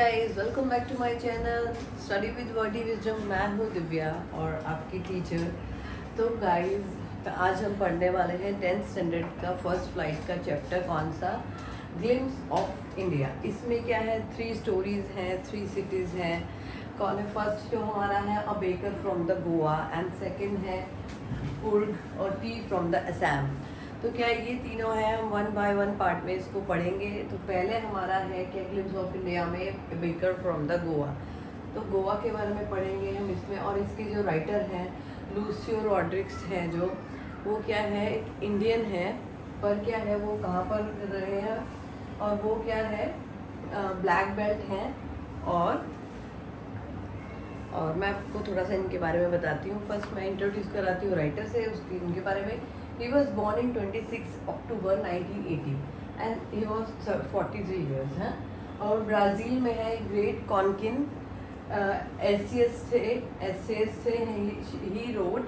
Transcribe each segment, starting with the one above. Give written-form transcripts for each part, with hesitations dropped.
Guys welcome back to my channel study with wordy wisdom. मैं हूँ दिव्या और आपकी टीचर। तो गाइस आज हम पढ़ने वाले हैं 10th स्टैंडर्ड का फर्स्ट फ्लाइट का चैप्टर। कौन सा? Glimpse of India. इसमें क्या है, 3 स्टोरीज हैं, 3 सिटीज़ हैं। कौन है? फर्स्ट जो हमारा है a baker from the Goa and second है कुर्ग और टी फ्रॉम द असम। तो क्या ये तीनों है, हम 1 बाय 1 पार्ट में इसको पढ़ेंगे। तो पहले हमारा है क्या, ग्लिम्स ऑफ इंडिया में बेकर फ्रॉम द गोवा। तो गोवा के बारे में पढ़ेंगे हम इसमें। और इसके जो राइटर हैं लूसियो रॉड्रिग्स हैं, जो वो क्या है, एक इंडियन है, पर क्या है वो कहाँ पर रहे हैं और वो क्या है ब्लैक बेल्ट हैं। और मैं आपको थोड़ा सा इनके बारे में बताती हूँ। फर्स्ट मैं इंट्रोड्यूस कराती हूँ राइटर से, उसकी उनके बारे में। He was born in 26 October 1980 and he was 43 years हैं। और ब्राज़ील में है। ग्रेट कॉन्किन एसेस थे। He wrote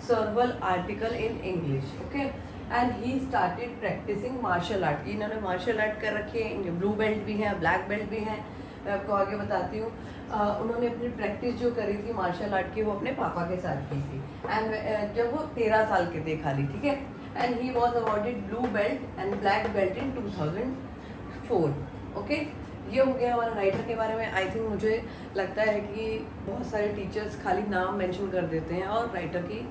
several article in English, okay? And he started practicing martial art। इन्होंने मार्शल आर्ट कर रखी है, ब्लू बेल्ट भी है, ब्लैक बेल्ट भी है। मैं आपको आगे बताती हूँ। उन्होंने अपनी प्रैक्टिस जो करी थी मार्शल आर्ट की, वो अपने पापा के साथ की थी। एंड जब वो 13 साल के थे खाली, ठीक है। And he was awarded blue belt and black belt in 2004, okay. ये हो गया हमारा राइटर के बारे में। आई थिंक मुझे लगता है कि बहुत सारे टीचर्स खाली नाम मेंशन कर देते हैं और राइटर की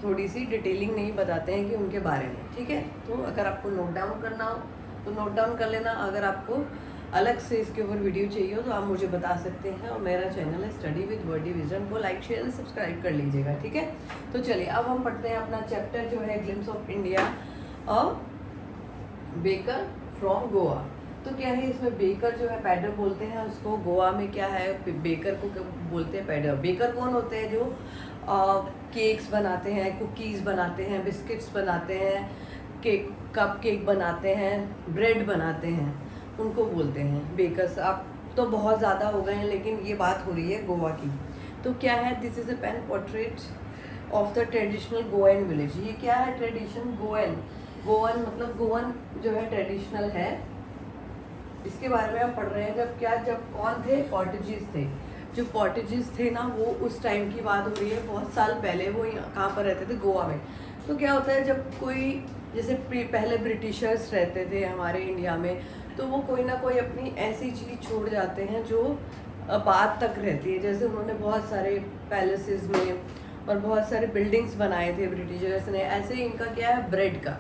थोड़ी सी डिटेलिंग नहीं बताते हैं कि उनके बारे में, ठीक है। तो अगर आपको नोट डाउन करना हो तो नोट डाउन कर लेना। अगर आपको अलग से इसके ऊपर वीडियो चाहिए हो तो आप मुझे बता सकते हैं। और मेरा चैनल है स्टडी विद वर्डी विजन, को लाइक शेयर सब्सक्राइब कर लीजिएगा, ठीक है। तो चलिए अब हम पढ़ते हैं अपना चैप्टर जो है ग्लिम्स ऑफ इंडिया और बेकर फ्रॉम गोवा। तो क्या है इसमें, बेकर जो है पैडर बोलते हैं उसको। गोवा में क्या है, बेकर को बोलते हैं पैडर। बेकर कौन होते हैं? जो केक्स बनाते हैं, कुकीज़ बनाते हैं, बिस्किट्स बनाते हैं, कप केक बनाते हैं, ब्रेड बनाते हैं, उनको बोलते हैं बेकर्स। आप तो बहुत ज़्यादा हो गए हैं, लेकिन ये बात हो रही है गोवा की। तो क्या है, this is a pen portrait of the traditional Goan village. ये क्या है, ट्रेडिशन गोवन मतलब गोवन जो है ट्रेडिशनल है। इसके बारे में हम पढ़ रहे हैं। जब कौन थे, पोर्टुगीज़ थे। जो पोर्टुगीज़ थे ना, वो उस टाइम की बात हो रही है, बहुत साल पहले। वो कहाँ पर रहते थे? गोवा में। तो क्या होता है, जब कोई जैसे पहले ब्रिटिशर्स रहते थे हमारे इंडिया में, तो वो कोई ना कोई अपनी ऐसी चीज़ छोड़ जाते हैं जो बाद तक रहती है। जैसे उन्होंने बहुत सारे पैलेसेस में और बहुत सारे बिल्डिंग्स बनाए थे ब्रिटिशर्स ने। ऐसे ही इनका क्या है, ब्रेड का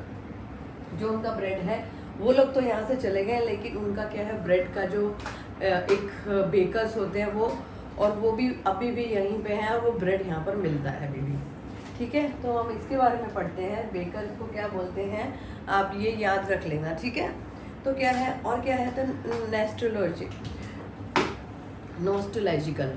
जो उनका ब्रेड है, वो लोग तो यहाँ से चले गए, लेकिन उनका क्या है, ब्रेड का जो एक बेकर्स होते हैं वो, और वो भी अभी भी यहीं पे हैं और वो ब्रेड यहाँ पर मिलता है अभी भी, ठीक है। तो हम इसके बारे में पढ़ते हैं। बेकर को क्या बोलते हैं, आप ये याद रख लेना, ठीक है। तो क्या है, और क्या है, तो नॉस्टैल्जिकल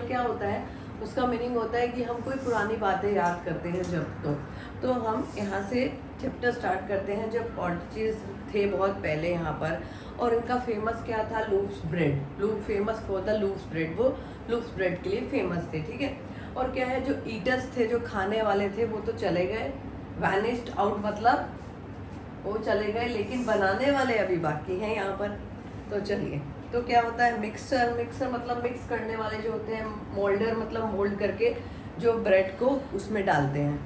क्या होता है, उसका मीनिंग होता है कि हम कोई पुरानी बातें याद करते हैं जब। तो हम यहाँ से चैप्टर स्टार्ट करते हैं। जब पोर्टुगीज थे बहुत पहले यहाँ पर, और इनका फेमस क्या था, loaves bread. Famous for the loaves bread. वो लूफ्स ब्रेड के लिए फेमस थे, ठीक है। और क्या है, जो ईटर्स थे, जो खाने वाले थे, वो तो चले गए, वैनिश्ड आउट, मतलब वो चले गए, लेकिन बनाने वाले अभी बाकी हैं यहाँ पर। तो चलिए, तो क्या होता है, मिक्सर मतलब मिक्स करने वाले जो होते हैं। मोल्डर मतलब मोल्ड करके जो ब्रेड को उसमें डालते हैं,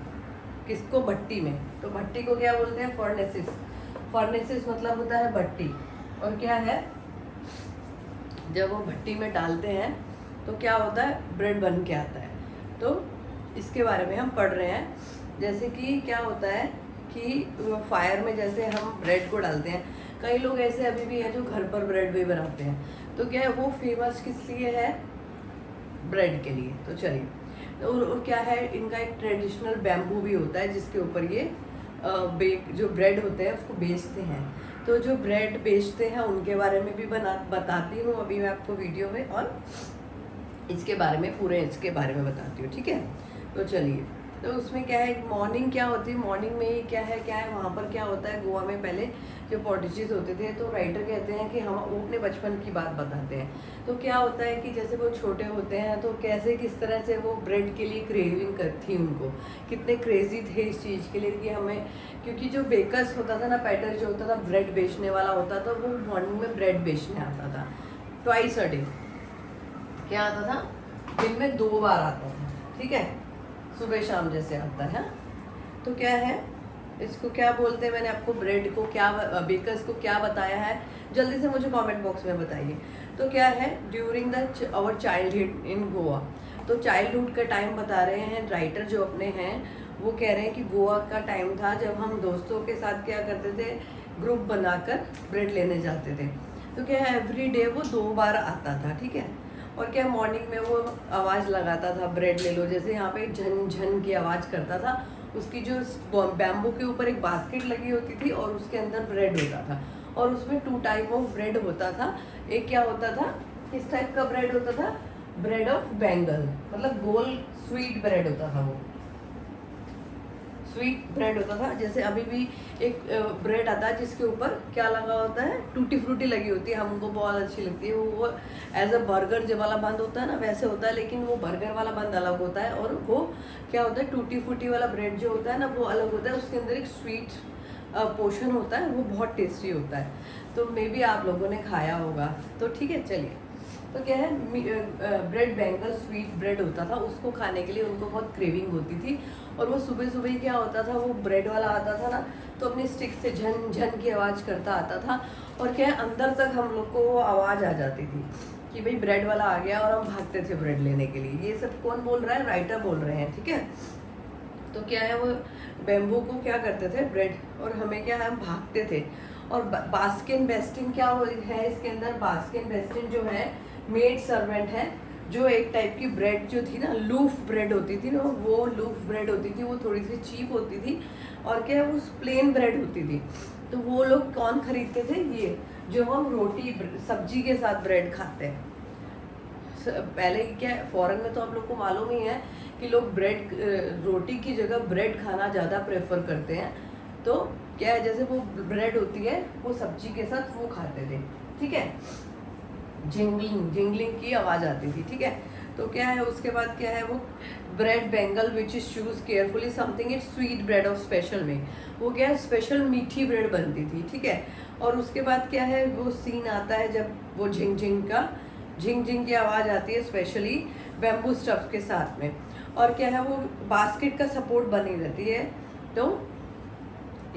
किसको, भट्टी में। तो भट्टी को क्या बोलते हैं, फर्नेसिस मतलब होता है भट्टी। और क्या है, जब वो भट्टी में डालते हैं तो क्या होता है, ब्रेड बन के आता है। तो इसके बारे में हम पढ़ रहे हैं। जैसे कि क्या होता है कि फायर में जैसे हम ब्रेड को डालते हैं, कई लोग ऐसे अभी भी हैं जो घर पर ब्रेड भी बनाते हैं। तो क्या है, वो फेमस किस लिए है, ब्रेड के लिए। तो चलिए, और क्या है, इनका एक ट्रेडिशनल बैम्बू भी होता है जिसके ऊपर ये जो ब्रेड होते हैं उसको बेचते हैं। तो जो ब्रेड बेचते हैं उनके बारे में भी बताती हूँ अभी मैं आपको वीडियो में, और इसके बारे में इसके बारे में बताती हूँ, ठीक है। तो चलिए, तो उसमें क्या है, मॉर्निंग क्या होती है, मॉर्निंग में ही क्या है वहाँ पर क्या होता है, गोवा में पहले जो पोर्टुगीज होते थे, तो राइटर कहते हैं कि हम वो अपने बचपन की बात बताते हैं। तो क्या होता है कि जैसे वो छोटे होते हैं, तो कैसे किस तरह से वो ब्रेड के लिए क्रेविंग थी उनको, कितने क्रेजी थे इस चीज़ के लिए कि हमें, क्योंकि जो बेकर्स होता था ना, पैटर जो होता था ब्रेड बेचने वाला होता था, वो मॉर्निंग में ब्रेड बेचने आता था। Twice a day. क्या आता था? दिन में 2 बार आता था, ठीक है, सुबह शाम जैसे आता है। तो क्या है इसको क्या बोलते हैं, मैंने आपको ब्रेड को क्या, बेकर्स को क्या बताया है, जल्दी से मुझे कमेंट बॉक्स में बताइए। तो क्या है, during the our childhood in Goa, तो चाइल्डहुड का टाइम बता रहे हैं राइटर जो अपने हैं, वो कह रहे हैं कि गोवा का टाइम था जब हम दोस्तों के साथ क्या करते थे, ग्रुप बनाकर ब्रेड लेने जाते थे। तो क्या है, एवरी डे वो 2 बार आता था, ठीक है। और क्या मॉर्निंग में वो आवाज़ लगाता था, ब्रेड ले लो, जैसे यहाँ पे झन झन की आवाज़ करता था। उसकी जो बैम्बू के ऊपर एक बास्केट लगी होती थी और उसके अंदर ब्रेड होता था, और उसमें 2 टाइप ऑफ ब्रेड होता था। एक क्या होता था, किस टाइप का ब्रेड होता था, ब्रेड ऑफ बेंगल, मतलब गोल स्वीट ब्रेड होता था, वो स्वीट ब्रेड होता था। जैसे अभी भी एक ब्रेड आता है जिसके ऊपर क्या लगा होता है, टूटी फ्रूटी लगी होती है, हमको बहुत अच्छी लगती है वो एज अ बर्गर जो वाला बंद होता है ना, वैसे होता है, लेकिन वो बर्गर वाला बंद अलग होता है, और वो क्या होता है, टूटी फ्रूटी वाला ब्रेड जो होता है ना, वो अलग होता है। उसके अंदर एक स्वीट पोर्शन होता है, वो बहुत टेस्टी होता है। तो मे बी आप लोगों ने खाया होगा, तो ठीक है, चलिए। तो क्या है, ब्रेड बेंगल स्वीट ब्रेड होता था, उसको खाने के लिए उनको बहुत क्रेविंग होती थी। और वो सुबह सुबह ही क्या होता था, वो ब्रेड वाला आता था ना, तो अपनी स्टिक से झन झन की आवाज़ करता आता था, और क्या है, अंदर तक हम लोग को वो आवाज़ आ जाती थी कि भाई ब्रेड वाला आ गया, और हम भागते थे ब्रेड लेने के लिए। ये सब कौन बोल रहा है, राइटर बोल रहे हैं, ठीक है। तो क्या है, वो बेम्बू को क्या करते थे, ब्रेड, और हमें क्या है, हम भागते थे। और बास्किन बेस्टिन क्या है इसके अंदर, बास्किन बेस्टिन जो है मेड सर्वेंट है, जो एक टाइप की ब्रेड जो थी ना, लूफ ब्रेड होती थी ना, वो लूफ ब्रेड होती थी, वो थोड़ी सी चीप होती थी, और क्या है, वो प्लेन ब्रेड होती थी। तो वो लोग कौन खरीदते थे, ये जो हम रोटी सब्जी के साथ ब्रेड खाते हैं। पहले क्या है, फॉरेन में तो आप लोग को मालूम ही है कि लोग ब्रेड, रोटी की जगह ब्रेड खाना ज़्यादा प्रेफर करते हैं। तो क्या है, जैसे वो ब्रेड होती है वो सब्जी के साथ वो खाते थे, ठीक है, जिंगलिंग जिंगलिंग की आवाज़ आती थी, ठीक है। तो क्या है, उसके बाद क्या है, वो bread Bengal which is choose carefully something it sweet bread of special में, वो क्या है, स्पेशल मीठी ब्रेड बनती थी, ठीक है। और उसके बाद क्या है, वो सीन आता है जब वो झिंग झिंग की आवाज़ आती है, स्पेशली बैम्बू स्टफ के साथ में। और क्या है, वो बास्केट का सपोर्ट बनी रहती है, तो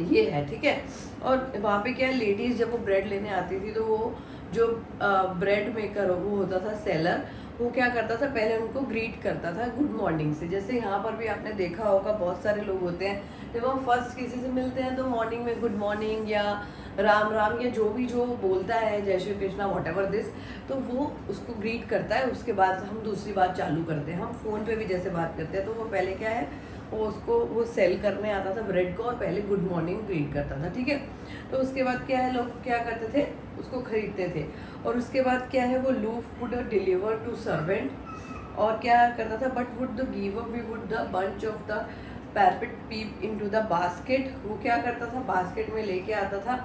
ये है, ठीक है। और वहाँ पे क्या है, लेडीज़ जब वो ब्रेड लेने आती थी, तो वो जो ब्रेड मेकर वो होता था, सेलर, वो क्या करता था, पहले उनको ग्रीट करता था गुड मॉर्निंग से। जैसे यहाँ पर भी आपने देखा होगा, बहुत सारे लोग होते हैं, जब हम फर्स्ट किसी से मिलते हैं तो मॉर्निंग में गुड मॉर्निंग या राम राम या जो भी जो बोलता है, जय Shri Krishna what ever this, तो वो उसको ग्रीट करता है। उसके बाद हम दूसरी बात चालू करते हैं। हम फ़ोन पे भी जैसे बात करते हैं, तो वो पहले क्या है, वो सेल करने आता था ब्रेड को, और पहले गुड मॉर्निंग ग्रीट करता था, ठीक है। तो उसके बाद क्या है, लोग क्या करते थे, उसको खरीदते थे। और उसके बाद क्या है, वो loaf would deliver to servant, और क्या करता था, but would the give up we would the bunch of the parapet peep into the basket, वो क्या करता था, बास्केट में लेके आता था।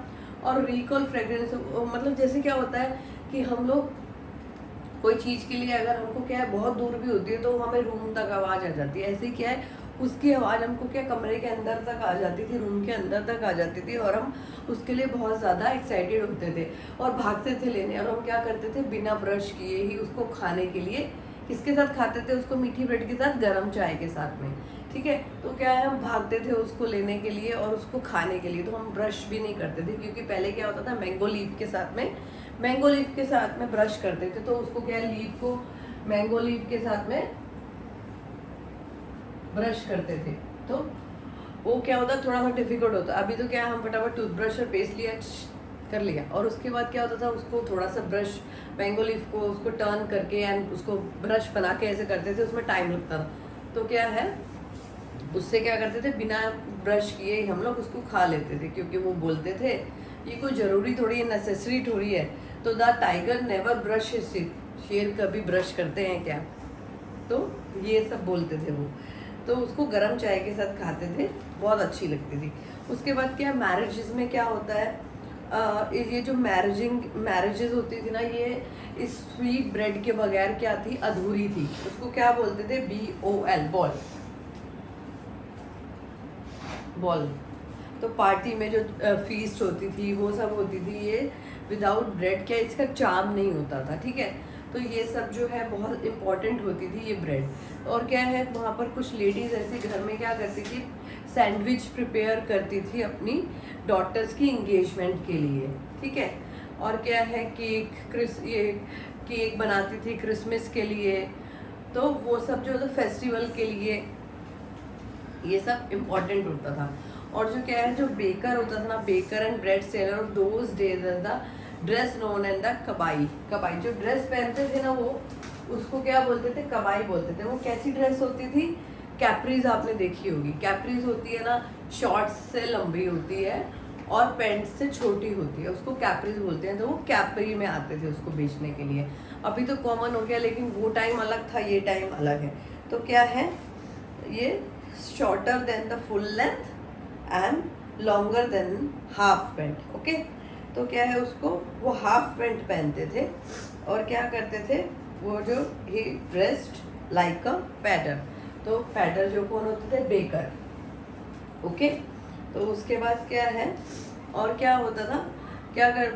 और रिकॉल फ्रेग्रेंस, मतलब जैसे क्या होता है कि हम लोग कोई चीज़ के लिए अगर हमको क्या है, बहुत दूर भी होती है, तो हमें रूम तक आवाज़ आ जाती है। ऐसे ही क्या है, उसकी आवाज़ हमको क्या कमरे के अंदर तक आ जाती थी, रूम के अंदर तक आ जाती थी, और हम उसके लिए बहुत ज़्यादा एक्साइटेड होते थे और भागते थे लेने। और हम क्या करते थे, बिना ब्रश किए ही उसको खाने के लिए, किसके साथ खाते थे उसको, मीठी ब्रेड के साथ, गर्म चाय के साथ में, ठीक है। तो क्या है, हम भागते थे उसको लेने के लिए और उसको खाने के लिए। तो हम ब्रश भी नहीं करते थे, क्योंकि पहले क्या होता था, मैंगो लीफ के साथ में ब्रश करते थे। तो उसको क्या है, लीफ को मैंगो लीफ के साथ में ब्रश करते थे, तो वो क्या होता, थोड़ा सा डिफिकल्ट होता। अभी तो क्या है, हम फटाफट टूथब्रश और पेस्ट लिया, कर लिया, और उसके बाद क्या होता था, उसको थोड़ा सा ब्रश, मैंगो लीफ को उसको टर्न करके एंड उसको ब्रश बना के ऐसे करते थे, उसमें टाइम लगता था। तो क्या है, उससे क्या करते थे, बिना ब्रश किए हम लोग उसको खा लेते थे, क्योंकि वो बोलते थे ये कोई ज़रूरी थोड़ी है, नेसेसरी थोड़ी है। तो the tiger never brush his teeth, शेर कभी ब्रश करते हैं क्या, तो ये सब बोलते थे वो। तो उसको गरम चाय के साथ खाते थे, बहुत अच्छी लगती थी। उसके बाद क्या, मैरिजेस में क्या होता है, ये जो मैरिजेस होती थी ना, ये इस स्वीट ब्रेड के बगैर क्या थी, अधूरी थी। उसको क्या बोलते थे, BOL, बॉल। तो पार्टी में जो फीस्ट होती थी, वो सब होती थी, ये विदाउट ब्रेड क्या इसका चार्म नहीं होता था, ठीक है। तो ये सब जो है बहुत इम्पॉर्टेंट होती थी ये ब्रेड। और क्या है, वहाँ पर कुछ लेडीज़ ऐसे घर में क्या करती थी, सैंडविच प्रिपेयर करती थी अपनी डॉटर्स की इंगेजमेंट के लिए, ठीक है। और क्या है, ये केक बनाती थी क्रिसमस के लिए, तो वो सब जो था फेस्टिवल के लिए ये सब इम्पॉर्टेंट होता था। और जो क्या है, जो बेकर होता था ना, baker and bread seller of those days the dress known and the kabai. Kabai जो ड्रेस पहनते थे ना, वो उसको क्या बोलते थे, कबाई बोलते थे। वो कैसी ड्रेस होती थी, कैप्रीज आपने देखी होगी। कैप्रीज होती है ना, शॉर्ट्स से लंबी होती है और पैंट से छोटी होती है, उसको कैप्रीज बोलते हैं। तो वो कैप्री में आते थे उसको बेचने के लिए। अभी तो कॉमन हो गया, लेकिन वो टाइम अलग था, ये टाइम अलग है। तो क्या है, ये shorter than the full length and longer than half pant, okay. तो क्या है, उसको वो हाफ पैंट पहनते थे और क्या करते थे, वो जो ही ड्रेस्ड लाइक अ पैडर। तो पैडर जो कौन होते थे, बेकर, ओके। तो उसके बाद क्या है, और क्या होता था,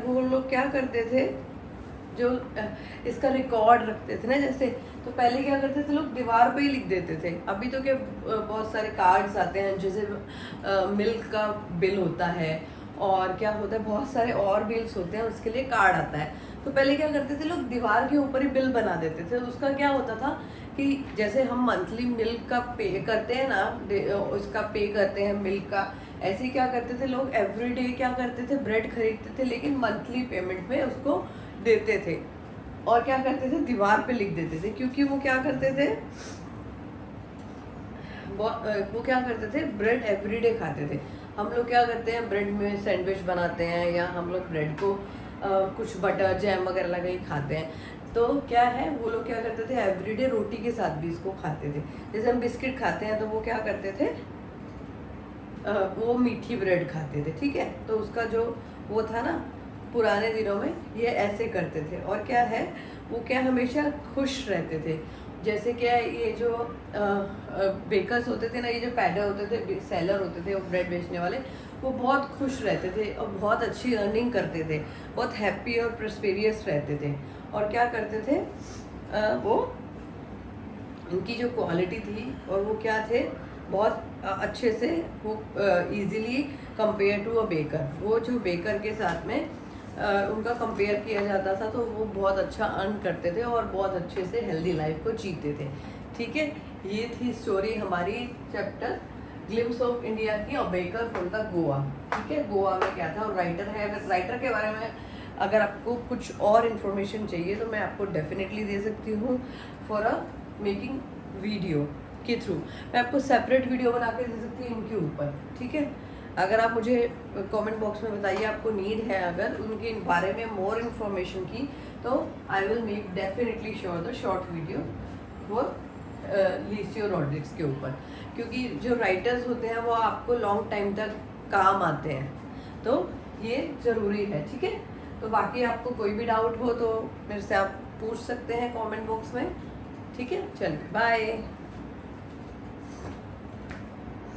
वो लोग क्या करते थे, जो इसका रिकॉर्ड रखते थे ना, जैसे तो पहले क्या करते थे लोग, दीवार पे ही लिख देते थे। अभी तो क्या बहुत सारे कार्ड्स आते हैं, जैसे मिल्क का बिल होता है और क्या होता है, बहुत सारे और बिल्स होते हैं, उसके लिए कार्ड आता है। तो पहले क्या करते थे लोग, दीवार के ऊपर ही बिल बना देते थे। उसका क्या होता था कि जैसे हम मंथली मिल्क का पे करते हैं ना, उसका पे करते हैं मिल्क का, ऐसे ही क्या करते थे लोग, एवरीडे क्या करते थे, ब्रेड खरीदते थे, लेकिन मंथली पेमेंट में उसको देते थे। और क्या करते थे, दीवार पे लिख देते थे, क्योंकि वो क्या करते थे, वो क्या करते थे, ब्रेड एवरीडे खाते थे। हम लोग क्या करते हैं, ब्रेड में सैंडविच बनाते हैं, या हम लोग ब्रेड को कुछ बटर जैम वगैरह लगा ही खाते हैं। तो क्या है, वो लोग क्या करते थे, एवरीडे रोटी के साथ भी इसको खाते थे। जैसे हम बिस्किट खाते हैं, तो वो क्या करते थे, वो मीठी ब्रेड खाते थे, ठीक है। तो उसका जो वो था ना, पुराने दिनों में ये ऐसे करते थे। और क्या है, वो क्या हमेशा खुश रहते थे। जैसे क्या ये जो बेकर्स होते थे ना, ये जो पैडर होते थे, सेलर होते थे, वो ब्रेड बेचने वाले, वो बहुत खुश रहते थे और बहुत अच्छी अर्निंग करते थे, बहुत हैप्पी और प्रस्पेरियस रहते थे। और क्या करते थे, वो उनकी जो क्वालिटी थी और वो क्या थे, बहुत अच्छे से वो easily compare to a baker, वो जो बेकर के साथ में उनका कंपेयर किया जाता था, तो वो बहुत अच्छा अर्न करते थे और बहुत अच्छे से हेल्दी लाइफ को जीते थे, ठीक है। ये थी स्टोरी हमारी चैप्टर ग्लिम्स ऑफ इंडिया की, और बेकर फ्रॉम द गोवा, ठीक है। गोवा में क्या था, और राइटर है। अगर राइटर के बारे में अगर आपको कुछ और इन्फॉर्मेशन चाहिए तो मैं आपको डेफिनेटली दे सकती हूँ फॉर अ मेकिंग वीडियो के थ्रू। मैं आपको सेपरेट वीडियो बना के दे सकती हूँ इनके ऊपर, ठीक है। अगर आप मुझे कमेंट बॉक्स में बताइए आपको नीड है अगर उनके बारे में मोर इन्फॉर्मेशन की, तो I will make definitely sure the short video for Lucio Rodrigues के ऊपर, क्योंकि जो राइटर्स होते हैं वो आपको लॉन्ग टाइम तक काम आते हैं, तो ये ज़रूरी है, ठीक है। तो बाकी आपको कोई भी डाउट हो तो मेरे से आप पूछ सकते हैं कमेंट बॉक्स में, ठीक है। चलिए बाय।